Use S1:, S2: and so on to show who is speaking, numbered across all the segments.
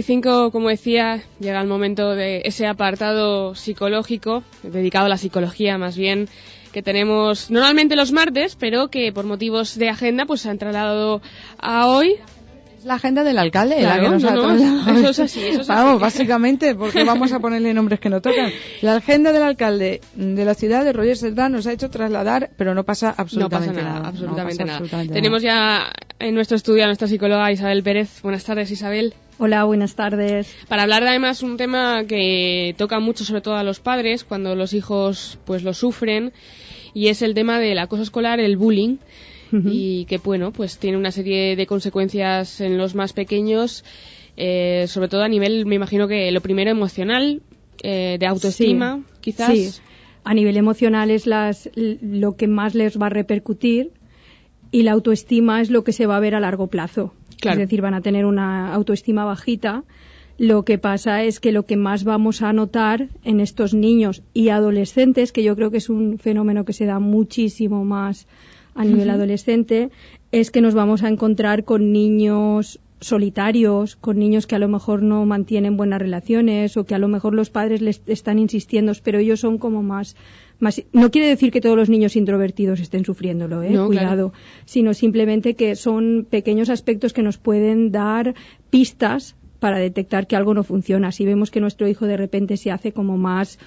S1: 5, como decía, llega el momento de ese apartado psicológico, dedicado a la psicología más bien, que tenemos normalmente los martes, pero que por motivos de agenda pues se han trasladado a hoy.
S2: La agenda del alcalde,
S1: claro,
S2: la que nos ha trasladado.
S1: Eso es así, eso es
S2: Vamos,
S1: así.
S2: básicamente, porque vamos a ponerle nombres que no tocan. La agenda del alcalde de la ciudad de Roger Cerdá nos ha hecho trasladar, pero no pasa absolutamente nada.
S1: Absolutamente nada. Tenemos ya en nuestro estudio a nuestra psicóloga Isabel Pérez. Buenas tardes, Isabel.
S3: Hola, buenas tardes.
S1: Para hablar de además un tema que toca mucho sobre todo a los padres cuando los hijos pues lo sufren, y es el tema del acoso escolar, el bullying. Y que bueno, pues tiene una serie de consecuencias en los más pequeños, sobre todo a nivel, me imagino que lo primero emocional, de autoestima, sí, quizás.
S3: Sí, a nivel emocional es lo que más les va a repercutir, y la autoestima es lo que se va a ver a largo plazo. Claro. Es decir, van a tener una autoestima bajita. Lo que pasa es que lo que más vamos a notar en estos niños y adolescentes, que yo creo que es un fenómeno que se da muchísimo más a nivel adolescente, es que nos vamos a encontrar con niños solitarios, con niños que a lo mejor no mantienen buenas relaciones, o que a lo mejor los padres les están insistiendo, pero ellos son como más. No quiere decir que todos los niños introvertidos estén sufriéndolo, no, cuidado, claro. Sino simplemente que son pequeños aspectos que nos pueden dar pistas para detectar que algo no funciona. Si vemos que nuestro hijo de repente se hace como más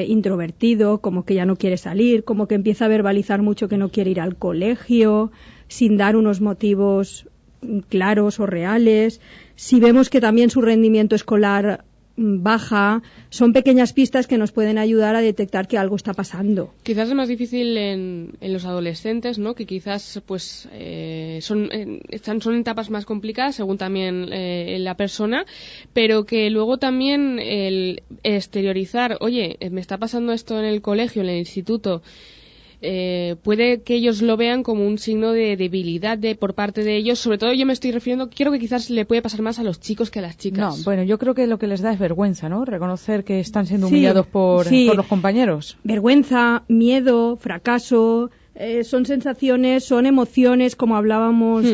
S3: introvertido, como que ya no quiere salir, como que empieza a verbalizar mucho que no quiere ir al colegio, sin dar unos motivos claros o reales. Si vemos que también su rendimiento escolar baja, son pequeñas pistas que nos pueden ayudar a detectar que algo está pasando.
S1: Quizás es más difícil en los adolescentes, ¿no? Que quizás pues son etapas más complicadas según también la persona, pero que luego también el exteriorizar, oye, me está pasando esto en el colegio, en el instituto, puede que ellos lo vean como un signo de debilidad por parte de ellos. Sobre todo yo me estoy refiriendo, creo que quizás le puede pasar más a los chicos que a las chicas.
S2: No, bueno, yo creo que lo que les da es vergüenza, ¿no? Reconocer que están siendo humillados por los compañeros.
S3: Vergüenza, miedo, fracaso, son sensaciones, son emociones, como hablábamos,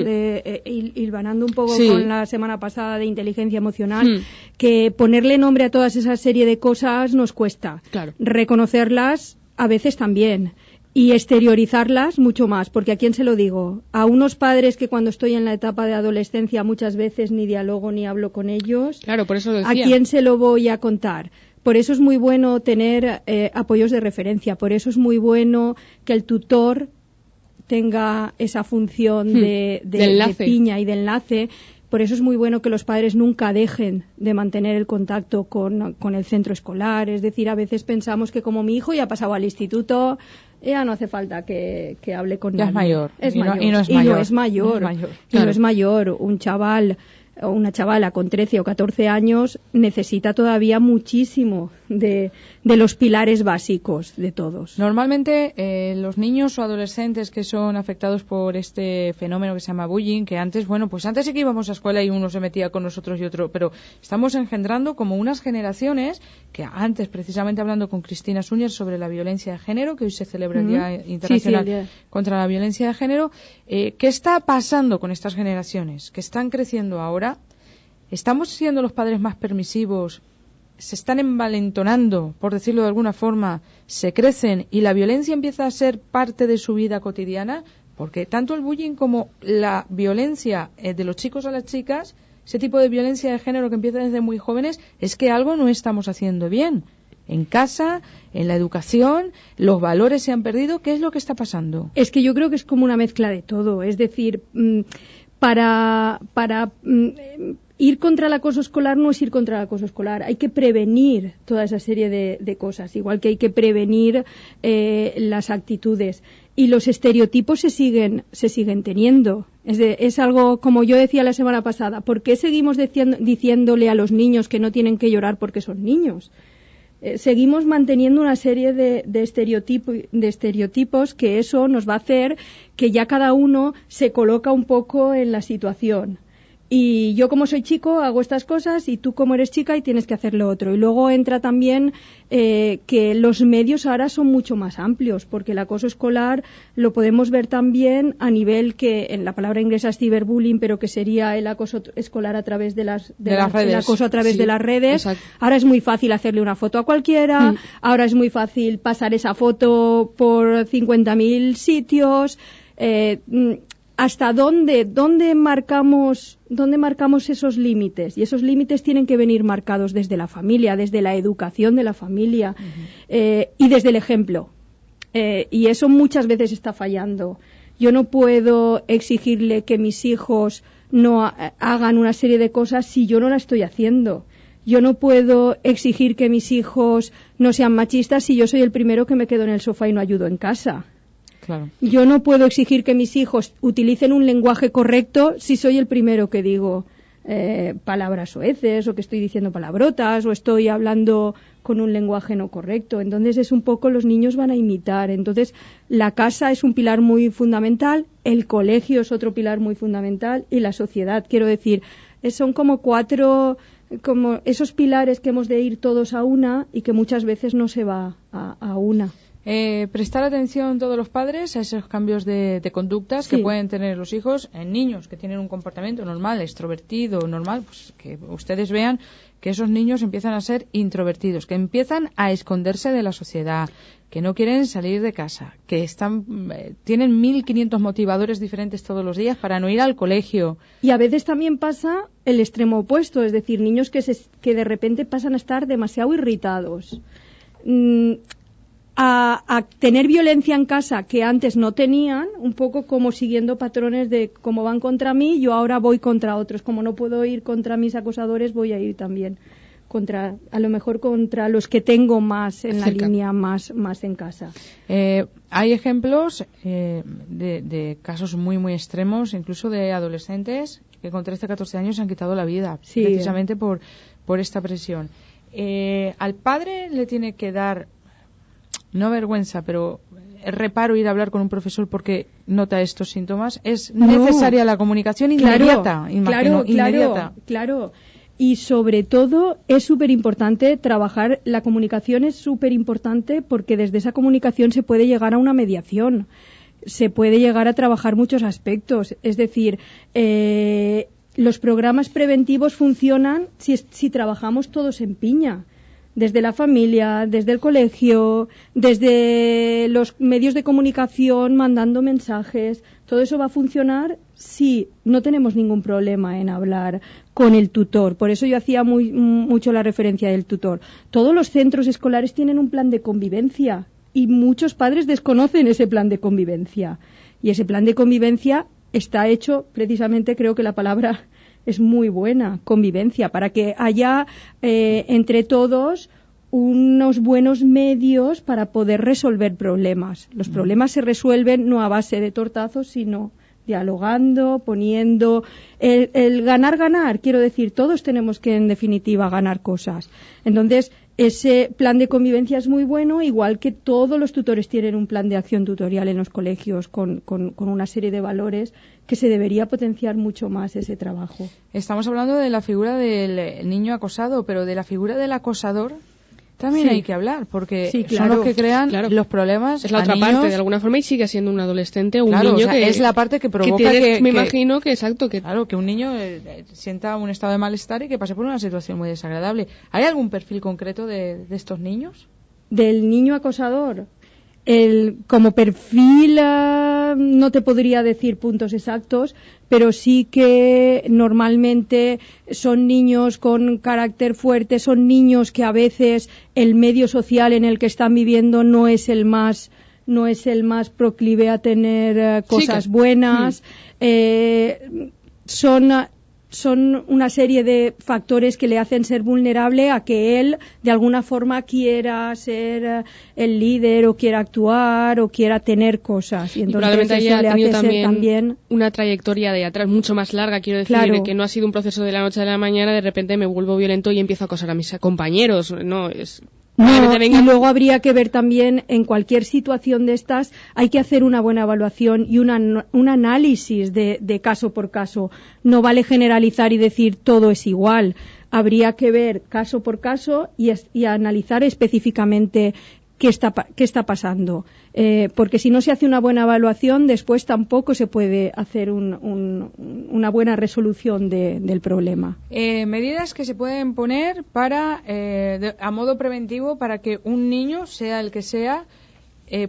S3: hilvanando un poco con la semana pasada de inteligencia emocional, que ponerle nombre a todas esa serie de cosas nos cuesta.
S1: Claro.
S3: Reconocerlas a veces también. Y exteriorizarlas mucho más, porque ¿a quién se lo digo? A unos padres que cuando estoy en la etapa de adolescencia muchas veces ni dialogo ni hablo con ellos.
S1: Claro, por eso lo decía.
S3: ¿A quién se lo voy a contar? Por eso es muy bueno tener apoyos de referencia, por eso es muy bueno que el tutor tenga esa función de piña y de enlace. Por eso es muy bueno que los padres nunca dejen de mantener el contacto con el centro escolar. Es decir, a veces pensamos que como mi hijo ya ha pasado al instituto, ya no hace falta que hable con nadie.
S2: Es mayor.
S3: Y no es mayor. Un chaval o una chavala con 13 o 14 años necesita todavía muchísimo de los pilares básicos de todos.
S2: Normalmente los niños o adolescentes que son afectados por este fenómeno que se llama bullying, que antes sí que íbamos a escuela y uno se metía con nosotros y otro, pero estamos engendrando como unas generaciones que antes, precisamente hablando con Cristina Suñer sobre la violencia de género, que hoy se celebra el Día Internacional contra la Violencia de Género, ¿qué está pasando con estas generaciones que están creciendo ahora? ¿Estamos siendo los padres más permisivos? ¿Se están envalentonando, por decirlo de alguna forma? ¿Se crecen y la violencia empieza a ser parte de su vida cotidiana? Porque tanto el bullying como la violencia de los chicos a las chicas, ese tipo de violencia de género que empieza desde muy jóvenes, es que algo no estamos haciendo bien. En casa, en la educación, los valores se han perdido. ¿Qué es lo que está pasando?
S3: Es que yo creo que es como una mezcla de todo. Es decir, para ir contra el acoso escolar no es ir contra el acoso escolar. Hay que prevenir toda esa serie de cosas, igual que hay que prevenir las actitudes. Y los estereotipos se siguen teniendo. Es algo, como yo decía la semana pasada, ¿por qué seguimos diciéndole a los niños que no tienen que llorar porque son niños? Seguimos manteniendo una serie de estereotipos que eso nos va a hacer que ya cada uno se coloca un poco en la situación. y yo como soy chico hago estas cosas y tú como eres chica y tienes que hacer lo otro. Y luego entra también que los medios ahora son mucho más amplios, porque el acoso escolar lo podemos ver también a nivel que en la palabra inglesa es ciberbullying, pero que sería el acoso escolar a través de las redes. El acoso a través de las redes. Exacto. Ahora es muy fácil hacerle una foto a cualquiera, ahora es muy fácil pasar esa foto por 50.000 sitios. ¿Hasta dónde marcamos esos límites? Y esos límites tienen que venir marcados desde la familia, desde la educación de la familia y desde el ejemplo. Y eso muchas veces está fallando. Yo no puedo exigirle que mis hijos no hagan una serie de cosas si yo no la estoy haciendo. Yo no puedo exigir que mis hijos no sean machistas si yo soy el primero que me quedo en el sofá y no ayudo en casa. Claro. Yo no puedo exigir que mis hijos utilicen un lenguaje correcto si soy el primero que digo palabras soeces o que estoy diciendo palabrotas o estoy hablando con un lenguaje no correcto. Entonces es un poco los niños van a imitar. Entonces la casa es un pilar muy fundamental, el colegio es otro pilar muy fundamental y la sociedad. Quiero decir, son como como esos pilares que hemos de ir todos a una y que muchas veces no se va a una.
S2: Prestar atención todos los padres a esos cambios de conductas que pueden tener los hijos en niños que tienen un comportamiento normal, extrovertido, normal, pues que ustedes vean que esos niños empiezan a ser introvertidos, que empiezan a esconderse de la sociedad, que no quieren salir de casa, que tienen 1.500 motivadores diferentes todos los días para no ir al colegio.
S3: Y a veces también pasa el extremo opuesto, es decir, niños que de repente pasan a estar demasiado irritados. A tener violencia en casa que antes no tenían, un poco como siguiendo patrones de como van contra mí, yo ahora voy contra otros. Como no puedo ir contra mis acosadores, voy a ir también a lo mejor contra los que tengo más en la línea, más en casa.
S2: Hay ejemplos de casos muy, muy extremos, incluso de adolescentes que con 13, 14 años se han quitado la vida, precisamente por esta presión. Al padre le tiene que dar no vergüenza, pero reparo ir a hablar con un profesor porque nota estos síntomas. Es necesaria la comunicación inmediata.
S3: Claro. Y sobre todo es súper importante trabajar. La comunicación es súper importante porque desde esa comunicación se puede llegar a una mediación. Se puede llegar a trabajar muchos aspectos. Es decir, los programas preventivos funcionan si trabajamos todos en piña. Desde la familia, desde el colegio, desde los medios de comunicación, mandando mensajes. Todo eso va a funcionar si no tenemos ningún problema en hablar con el tutor. Por eso yo hacía mucho la referencia del tutor. Todos los centros escolares tienen un plan de convivencia y muchos padres desconocen ese plan de convivencia. Y ese plan de convivencia está hecho, precisamente creo que la palabra es muy buena, convivencia, para que haya entre todos unos buenos medios para poder resolver problemas. Los problemas se resuelven no a base de tortazos, sino dialogando, poniendo el ganar, quiero decir, todos tenemos que en definitiva ganar cosas. Entonces, ese plan de convivencia es muy bueno, igual que todos los tutores tienen un plan de acción tutorial en los colegios con una serie de valores que se debería potenciar mucho más ese trabajo.
S2: Estamos hablando de la figura del niño acosado, pero de la figura del acosador también hay que hablar, porque son los que crean los problemas.
S1: Es la otra parte, de alguna forma, y sigue siendo un adolescente o un niño que
S2: es la parte que provoca
S1: me imagino que
S2: que un niño sienta un estado de malestar y que pase por una situación muy desagradable. ¿Hay algún perfil concreto de estos niños?
S3: Del niño acosador. Como perfil no te podría decir puntos exactos, pero sí que normalmente son niños con carácter fuerte, son niños que a veces el medio social en el que están viviendo no es el más proclive a tener cosas buenas. Son una serie de factores que le hacen ser vulnerable a que él de alguna forma quiera ser el líder o quiera actuar o quiera tener cosas. Y entonces
S1: probablemente haya tenido también una trayectoria de atrás mucho más larga, quiero decir, que no ha sido un proceso de la noche a la mañana, de repente me vuelvo violento y empiezo a acosar a mis compañeros. No, es
S3: No, y luego habría que ver también, en cualquier situación de estas, hay que hacer una buena evaluación y un análisis de caso por caso. No vale generalizar y decir todo es igual. Habría que ver caso por caso y analizar específicamente qué está pasando. Porque si no se hace una buena evaluación, después tampoco se puede hacer una buena resolución del problema.
S2: Medidas que se pueden poner para a modo preventivo para que un niño, sea el que sea,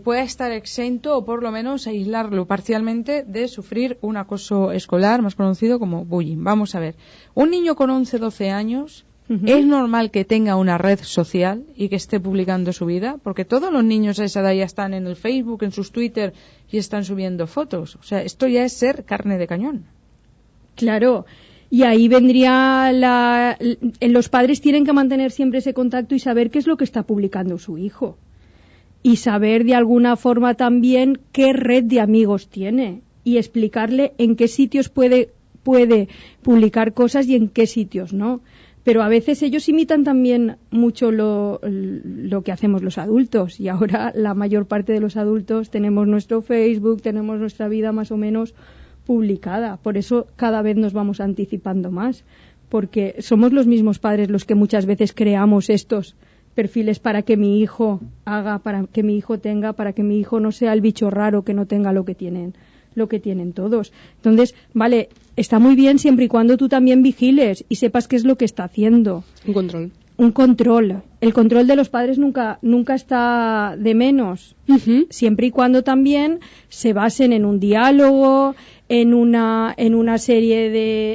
S2: pueda estar exento o por lo menos aislarlo parcialmente de sufrir un acoso escolar, más conocido como bullying. Vamos a ver, un niño con 11-12 años... ¿Es normal que tenga una red social y que esté publicando su vida? Porque todos los niños a esa edad ya están en el Facebook, en sus Twitter y están subiendo fotos. O sea, esto ya es ser carne de cañón.
S3: Claro. Y ahí vendría los padres tienen que mantener siempre ese contacto y saber qué es lo que está publicando su hijo. Y saber de alguna forma también qué red de amigos tiene. Y explicarle en qué sitios puede publicar cosas y en qué sitios no. Pero a veces ellos imitan también mucho lo que hacemos los adultos, y ahora la mayor parte de los adultos tenemos nuestro Facebook, tenemos nuestra vida más o menos publicada. Por eso cada vez nos vamos anticipando más, porque somos los mismos padres los que muchas veces creamos estos perfiles para que mi hijo haga, para que mi hijo tenga, para que mi hijo no sea el bicho raro que no tenga lo que tienen todos. Entonces, vale, está muy bien siempre y cuando tú también vigiles y sepas qué es lo que está haciendo. Un control. El control de los padres nunca está de menos. Siempre y cuando también se basen en un diálogo, en una serie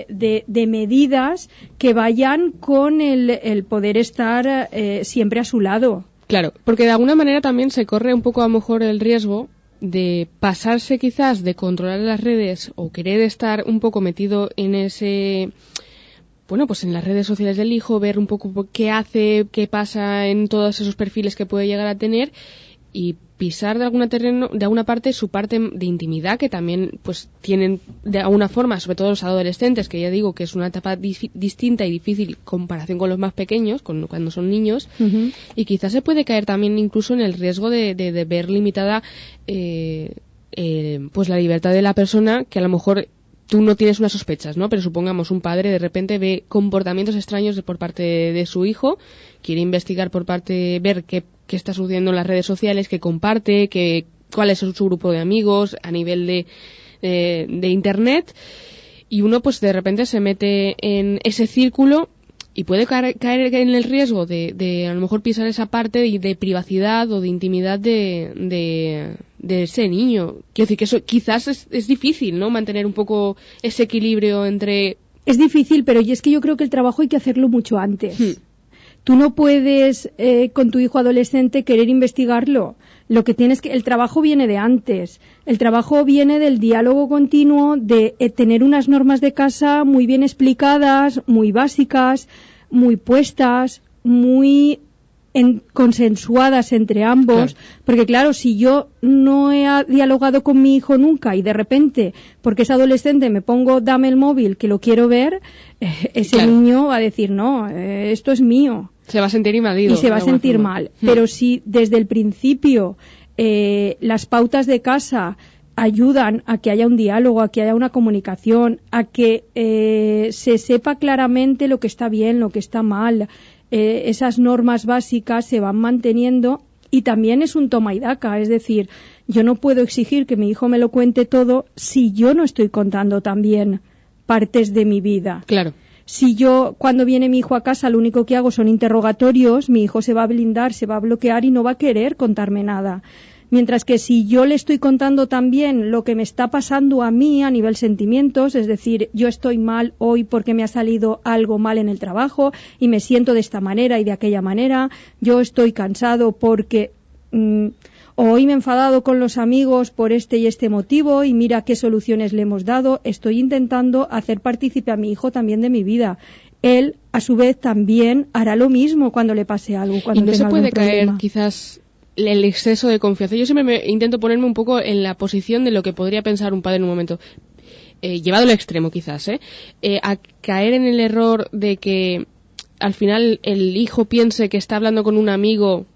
S3: de medidas que vayan con el poder estar siempre a su lado.
S1: Claro, porque de alguna manera también se corre un poco a lo mejor el riesgo de pasarse quizás de controlar las redes o querer estar un poco metido en ese, bueno, pues en las redes sociales del hijo, ver un poco qué hace, qué pasa en todos esos perfiles que puede llegar a tener y pisar de alguna parte su parte de intimidad que también pues tienen de alguna forma, sobre todo los adolescentes, que ya digo que es una etapa distinta y difícil en comparación con los más pequeños, cuando son niños, y quizás se puede caer también incluso en el riesgo de ver limitada pues la libertad de la persona, que a lo mejor tú no tienes unas sospechas, ¿no? Pero supongamos un padre de repente ve comportamientos extraños por parte de su hijo, quiere investigar ver qué está sucediendo en las redes sociales, qué comparte, cuál es su grupo de amigos a nivel de internet, y uno pues de repente se mete en ese círculo y puede caer en el riesgo de a lo mejor pisar esa parte de privacidad o de intimidad de ese niño. Quiero decir que eso quizás es difícil, ¿no? Mantener un poco ese equilibrio entre...
S3: Es difícil, pero es que yo creo que el trabajo hay que hacerlo mucho antes. Tú no puedes con tu hijo adolescente querer investigarlo. Lo que tienes el trabajo viene de antes. El trabajo viene del diálogo continuo, de tener unas normas de casa muy bien explicadas, muy básicas, muy puestas, muy consensuadas entre ambos, claro. Porque claro, si yo no he dialogado con mi hijo nunca y de repente, porque es adolescente, me pongo dame el móvil que lo quiero ver, ese niño va a decir no, esto es mío.
S1: Se va a sentir invadido.
S3: Y se va a sentir mal. Pero si desde el principio las pautas de casa ayudan a que haya un diálogo, a que haya una comunicación, a que se sepa claramente lo que está bien, lo que está mal, esas normas básicas se van manteniendo, y también es un toma y daca, es decir, yo no puedo exigir que mi hijo me lo cuente todo si yo no estoy contando también partes de mi vida.
S1: Claro.
S3: Si yo, cuando viene mi hijo a casa, lo único que hago son interrogatorios, mi hijo se va a blindar, se va a bloquear y no va a querer contarme nada. Mientras que si yo le estoy contando también lo que me está pasando a mí a nivel sentimientos, es decir, yo estoy mal hoy porque me ha salido algo mal en el trabajo y me siento de esta manera y de aquella manera, yo estoy cansado porque hoy me he enfadado con los amigos por este y este motivo y mira qué soluciones le hemos dado, estoy intentando hacer partícipe a mi hijo también de mi vida. Él, a su vez, también hará lo mismo cuando le pase algo, cuando
S1: tenga algún problema. ¿Y no se puede caer quizás el exceso de confianza? Yo siempre intento ponerme un poco en la posición de lo que podría pensar un padre en un momento, llevado al extremo quizás, a caer en el error de que al final el hijo piense que está hablando con un amigo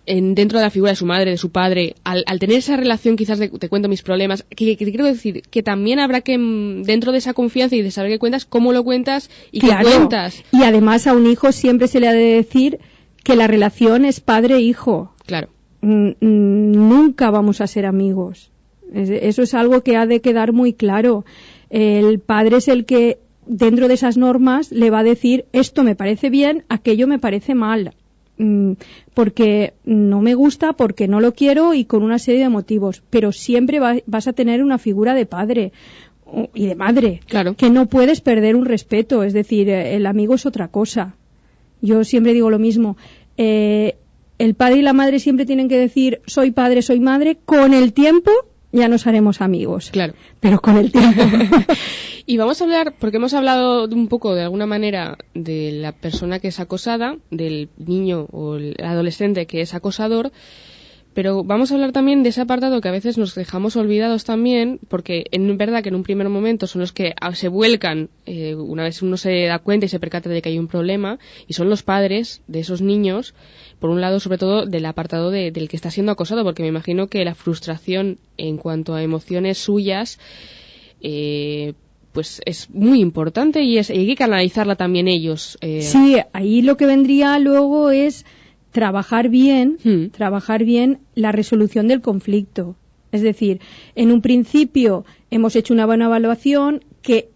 S1: dentro de la figura de su madre, de su padre, al tener esa relación quizás de te cuento mis problemas, que quiero decir que también habrá que, dentro de esa confianza y de saber qué cuentas, cómo lo cuentas y
S3: claro,
S1: qué cuentas.
S3: Y además a un hijo siempre se le ha de decir que la relación es padre-hijo.
S1: Claro.
S3: Nunca vamos a ser amigos. Eso es algo que ha de quedar muy claro. El padre es el que, dentro de esas normas, le va a decir esto me parece bien, aquello me parece mal. Porque no me gusta, porque no lo quiero y con una serie de motivos. Pero siempre vas a tener una figura de padre y de madre.
S1: Claro. Que
S3: no puedes perder un respeto. Es decir, el amigo es otra cosa. Yo siempre digo lo mismo. El padre y la madre siempre tienen que decir soy padre, soy madre. Con el tiempo ya nos haremos amigos.
S1: Claro.
S3: Pero con el tiempo.
S1: Y vamos a hablar, porque hemos hablado un poco, de alguna manera, de la persona que es acosada, del niño o el adolescente que es acosador, pero vamos a hablar también de ese apartado que a veces nos dejamos olvidados también, porque es verdad que en un primer momento son los que se vuelcan una vez uno se da cuenta y se percata de que hay un problema, y son los padres de esos niños, por un lado, sobre todo, del apartado del que está siendo acosado, porque me imagino que la frustración en cuanto a emociones suyas pues es muy importante y hay que canalizarla también ellos.
S3: Sí, ahí lo que vendría luego es trabajar bien la resolución del conflicto. Es decir, en un principio hemos hecho una buena evaluación que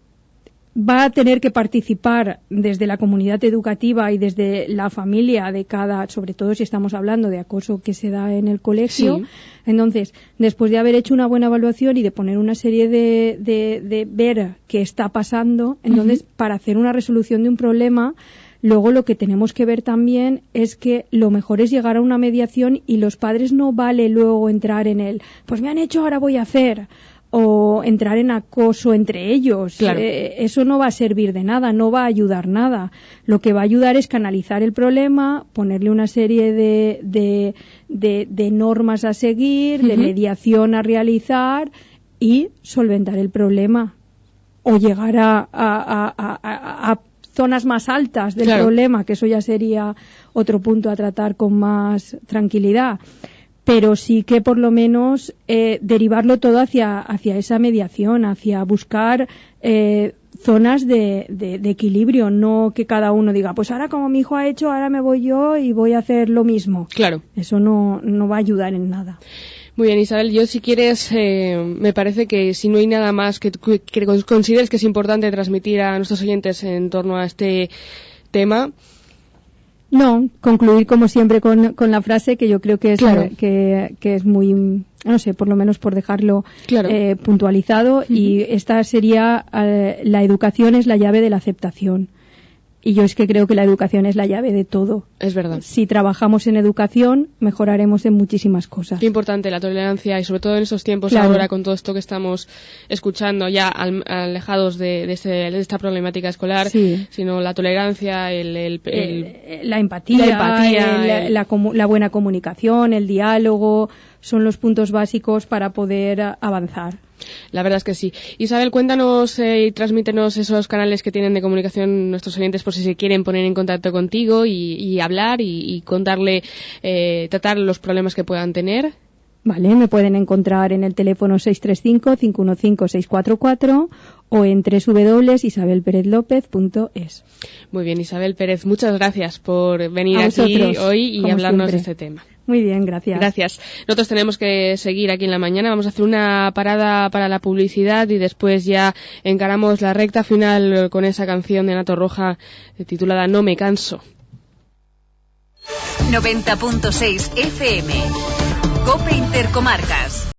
S3: va a tener que participar desde la comunidad educativa y desde la familia de cada, sobre todo si estamos hablando de acoso que se da en el colegio. Sí. Entonces, después de haber hecho una buena evaluación y de poner una serie de ver qué está pasando, entonces, para hacer una resolución de un problema, luego lo que tenemos que ver también es que lo mejor es llegar a una mediación y los padres no vale luego entrar en el, pues me han hecho, ahora voy a hacer, o entrar en acoso entre ellos.
S1: Claro.
S3: Eso no va a servir de nada, no va a ayudar nada. Lo que va a ayudar es canalizar el problema, ponerle una serie de normas a seguir, de mediación a realizar y solventar el problema. O llegar a zonas más altas del problema, que eso ya sería otro punto a tratar con más tranquilidad. Pero sí que por lo menos derivarlo todo hacia esa mediación, hacia buscar zonas de equilibrio, no que cada uno diga, pues ahora como mi hijo ha hecho, ahora me voy yo y voy a hacer lo mismo.
S1: Claro.
S3: Eso no va a ayudar en nada.
S1: Muy bien, Isabel, yo si quieres, me parece que si no hay nada más que consideres que es importante transmitir a nuestros oyentes en torno a este tema.
S3: No, concluir como siempre con la frase que yo creo que es, que es muy, no sé, por lo menos por dejarlo puntualizado, y esta sería la educación es la llave de la aceptación. Y yo es que creo que la educación es la llave de todo.
S1: Es verdad.
S3: Si trabajamos en educación, mejoraremos en muchísimas cosas.
S1: Qué importante la tolerancia, y sobre todo en esos tiempos ahora, con todo esto que estamos escuchando, ya alejados de esta problemática escolar, sino la tolerancia,
S3: la empatía, la buena comunicación, el diálogo, son los puntos básicos para poder avanzar.
S1: La verdad es que sí. Isabel, cuéntanos y transmítenos esos canales que tienen de comunicación nuestros oyentes por si se quieren poner en contacto contigo y hablar y contarle, tratar los problemas que puedan tener.
S3: Vale, me pueden encontrar en el teléfono 635-515-644 o en www.isabelperezlopez.es.
S1: Muy bien, Isabel Pérez, muchas gracias por venir aquí hoy y hablarnos de este tema.
S3: Muy bien, gracias.
S1: Gracias. Nosotros tenemos que seguir aquí en la mañana. Vamos a hacer una parada para la publicidad y después ya encaramos la recta final con esa canción de Ana Torroja titulada No me canso.
S4: 90.6 FM. COPE Intercomarcas.